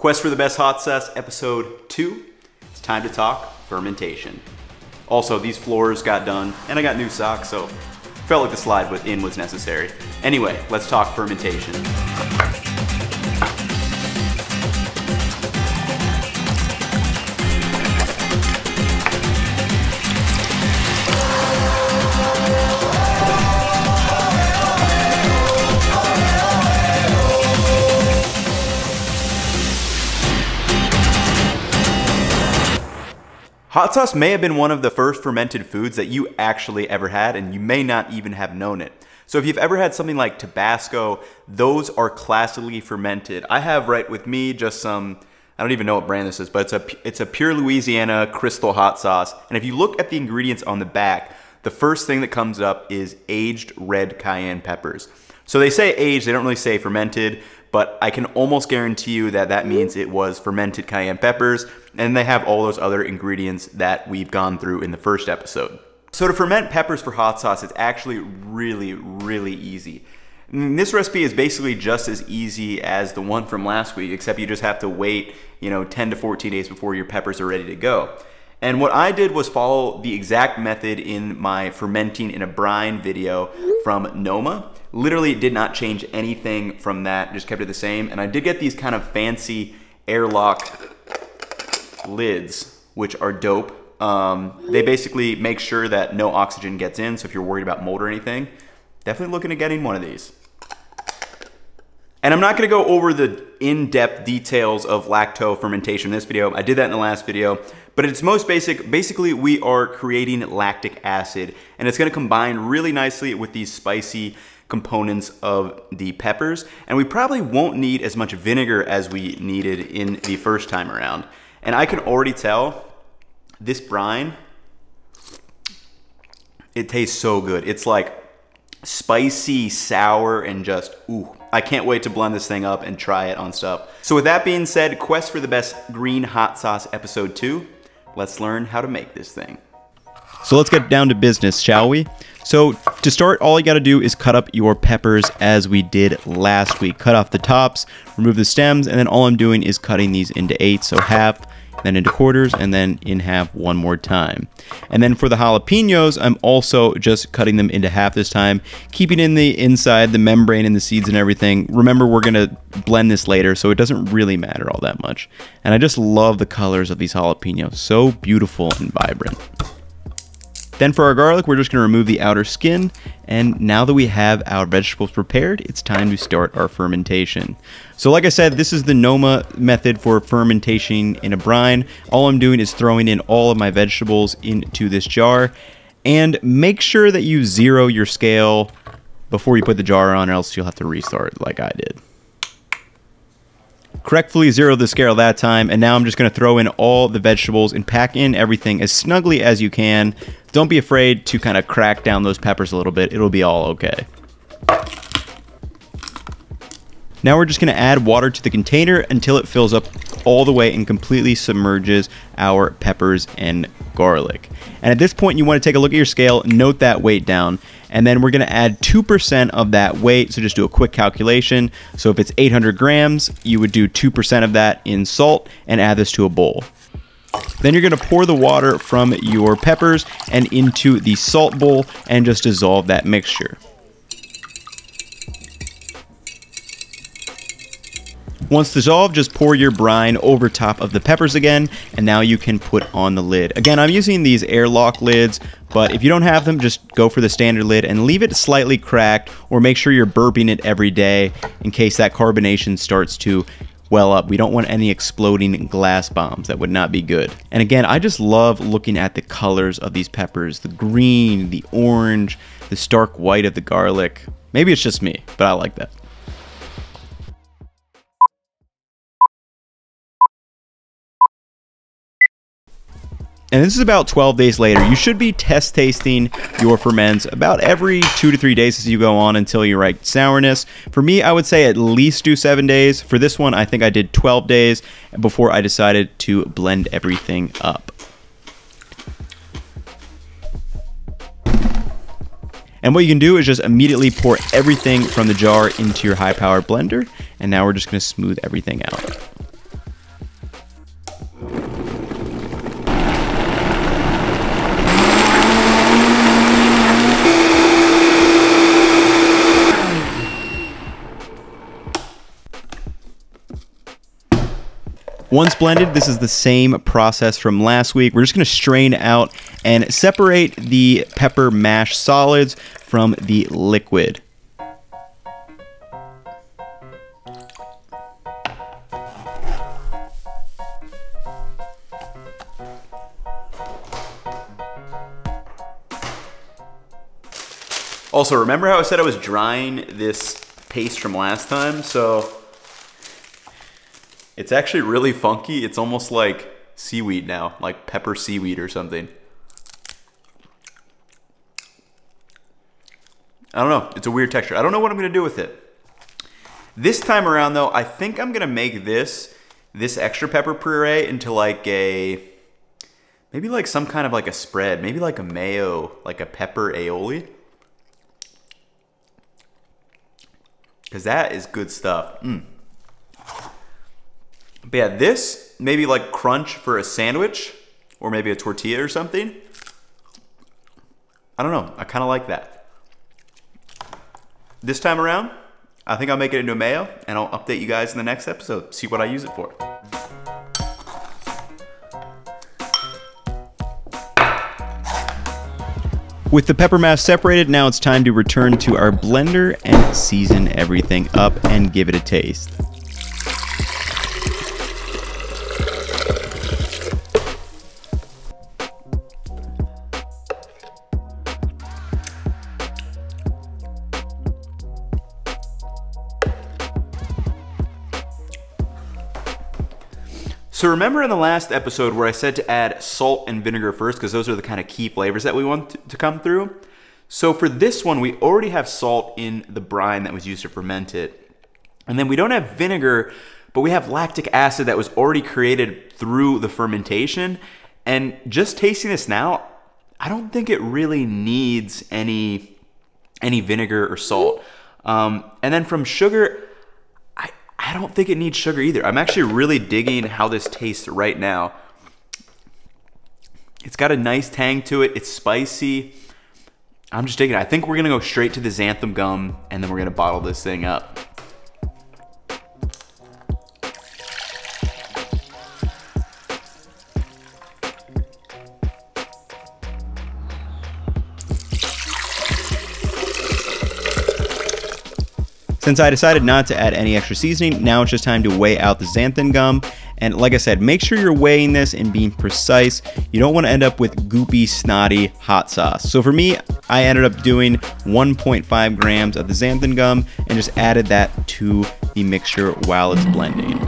Quest for the Best Hot Sauce, episode 2. It's time to talk fermentation. Also, these floors got done, and I got new socks, so felt like the slide in was necessary. Anyway, let's talk fermentation. Hot sauce may have been one of the first fermented foods that you actually ever had, and you may not even have known it. So if you've ever had something like Tabasco, those are classically fermented. I have right with me just some, I don't even know what brand this is, but it's a pure Louisiana crystal hot sauce. And if you look at the ingredients on the back, the first thing that comes up is aged red cayenne peppers. So they say aged, they don't really say fermented, but I can almost guarantee you that that means it was fermented cayenne peppers, and they have all those other ingredients that we've gone through in the first episode. So to ferment peppers for hot sauce, it's actually really easy. And this recipe is basically just as easy as the one from last week, except you just have to wait, 10 to 14 days before your peppers are ready to go. And what I did was follow the exact method in my fermenting in a brine video from Noma. Literally did not change anything from that, just kept it the same. And I did get these kind of fancy airlock lids, which are dope. They basically make sure that no oxygen gets in, so if you're worried about mold or anything, definitely looking at getting one of these. And I'm not gonna go over the in-depth details of lacto fermentation in this video. I did that in the last video, but it's most basic. Basically, we are creating lactic acid, and it's gonna combine really nicely with these spicy components of the peppers, and we probably won't need as much vinegar as we needed in the first time around. And I can already tell this brine, it tastes so good. It's like spicy, sour, and just, ooh. I can't wait to blend this thing up and try it on stuff. So with that being said, Quest for the Best Green Hot Sauce episode 2. Let's learn how to make this thing. So let's get down to business, shall we? So to start, all you gotta do is cut up your peppers as we did last week. Cut off the tops, remove the stems, and then all I'm doing is cutting these into 8, so half, then into quarters, and then in half one more time. And then for the jalapenos, I'm also just cutting them into half this time, keeping in the inside, the membrane and the seeds and everything. Remember, we're gonna blend this later, so it doesn't really matter all that much. And I just love the colors of these jalapenos, so beautiful and vibrant. Then for our garlic, we're just going to remove the outer skin, and now that we have our vegetables prepared, it's time to start our fermentation. So like I said, this is the Noma method for fermentation in a brine. All I'm doing is throwing in all of my vegetables into this jar, and make sure that you zero your scale before you put the jar on, or else you'll have to restart like I did. Correctly zeroed the scale that time, and now I'm just going to throw in all the vegetables and pack in everything as snugly as you can. Don't be afraid to kind of crack down those peppers a little bit. It'll be all okay. Now we're just going to add water to the container until it fills up all the way and completely submerges our peppers and garlic. And at this point, you want to take a look at your scale, note that weight down, and then we're going to add 2% of that weight. So just do a quick calculation. So if it's 800 grams, you would do 2% of that in salt and add this to a bowl. Then you're going to pour the water from your peppers and into the salt bowl and just dissolve that mixture. Once dissolved, just pour your brine over top of the peppers again, and now you can put on the lid. Again, I'm using these airlock lids, but if you don't have them, just go for the standard lid and leave it slightly cracked, or make sure you're burping it every day in case that carbonation starts to well up. We don't want any exploding glass bombs. That would not be good. And again, I just love looking at the colors of these peppers. The green, the orange, the stark white of the garlic. Maybe it's just me, but I like that. And this is about 12 days later. You should be test tasting your ferments about every 2 to 3 days as you go on until you write sourness. For me, I would say at least do 7 days. For this one, I think I did 12 days before I decided to blend everything up. And what you can do is just immediately pour everything from the jar into your high-powered blender. And now we're just going to smooth everything out. Once blended, this is the same process from last week. We're just gonna strain out and separate the pepper mash solids from the liquid. Also, remember how I said I was drying this paste from last time? So it's actually really funky. It's almost like seaweed now, like pepper seaweed or something. I don't know, it's a weird texture. I don't know what I'm gonna do with it. This time around though, I think I'm gonna make this extra pepper puree into like maybe like some kind of like a spread, maybe like a mayo, like a pepper aioli. Because that is good stuff. But yeah, this maybe like crunch for a sandwich or maybe a tortilla or something. I don't know, I kind of like that. This time around, I think I'll make it into a mayo and I'll update you guys in the next episode, see what I use it for. With the pepper mash separated, now it's time to return to our blender and season everything up and give it a taste. So remember in the last episode where I said to add salt and vinegar first because those are the kind of key flavors that we want to come through? So for this one, we already have salt in the brine that was used to ferment it. And then we don't have vinegar, but we have lactic acid that was already created through the fermentation. And just tasting this now, I don't think it really needs any vinegar or salt. And then from sugar, I don't think it needs sugar either. I'm actually really digging how this tastes right now. It's got a nice tang to it. It's spicy. I'm just digging it. I think we're gonna go straight to the xanthan gum and then we're gonna bottle this thing up. Since I decided not to add any extra seasoning, now it's just time to weigh out the xanthan gum. And like I said, make sure you're weighing this and being precise. You don't want to end up with goopy, snotty hot sauce. So for me, I ended up doing 1.5 grams of the xanthan gum and just added that to the mixture while it's blending.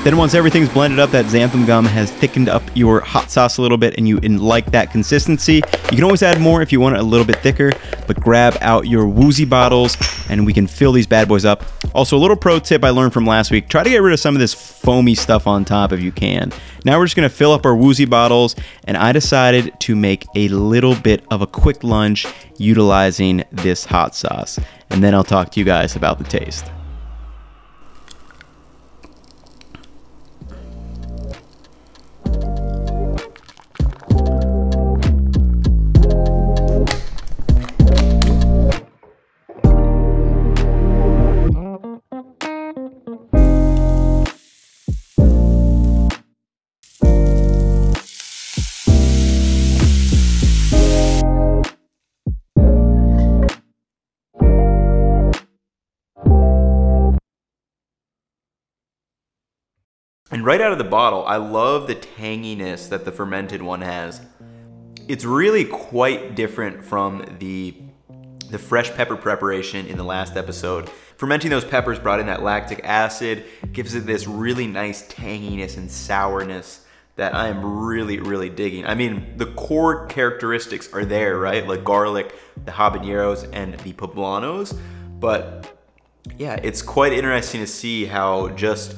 Then once everything's blended up, that xanthan gum has thickened up your hot sauce a little bit and you like that consistency. You can always add more if you want it a little bit thicker, but grab out your woozy bottles and we can fill these bad boys up. Also, a little pro tip I learned from last week, try to get rid of some of this foamy stuff on top if you can. Now we're just gonna fill up our woozy bottles and I decided to make a little bit of a quick lunch utilizing this hot sauce. And then I'll talk to you guys about the taste. And right out of the bottle, I love the tanginess that the fermented one has. It's really quite different from the fresh pepper preparation in the last episode. Fermenting those peppers brought in that lactic acid, gives it this really nice tanginess and sourness that I am really, really digging. I mean, the core characteristics are there, right? Like garlic, the habaneros, and the poblanos. But yeah, it's quite interesting to see how just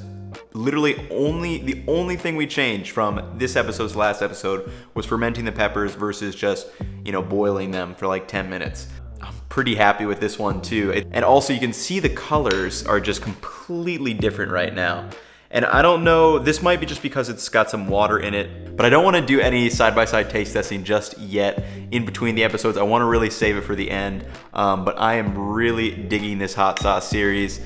literally the only thing we changed from this episode to last episode was fermenting the peppers versus just, you know, boiling them for like 10 minutes. I'm pretty happy with this one too. And also you can see the colors are just completely different right now. And I don't know, this might be just because it's got some water in it, but I don't want to do any side-by-side taste testing just yet in between the episodes. I want to really save it for the end, but I am really digging this hot sauce series.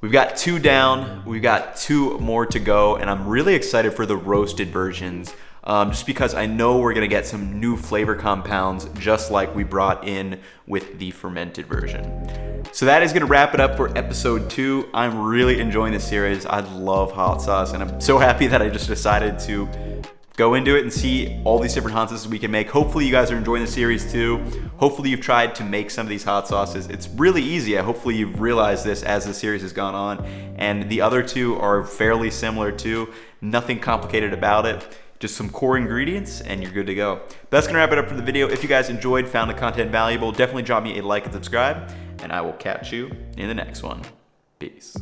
We've got 2 down, we've got 2 more to go, and I'm really excited for the roasted versions, just because I know we're gonna get some new flavor compounds just like we brought in with the fermented version. So that is gonna wrap it up for episode 2. I'm really enjoying this series. I love hot sauce, and I'm so happy that I just decided to go into it and see all these different hot sauces we can make. Hopefully you guys are enjoying the series too. Hopefully you've tried to make some of these hot sauces. It's really easy. Hopefully you've realized this as the series has gone on. And the other 2 are fairly similar too. Nothing complicated about it. Just some core ingredients and you're good to go. But that's gonna wrap it up for the video. If you guys enjoyed, found the content valuable, definitely drop me a like and subscribe, and I will catch you in the next one. Peace.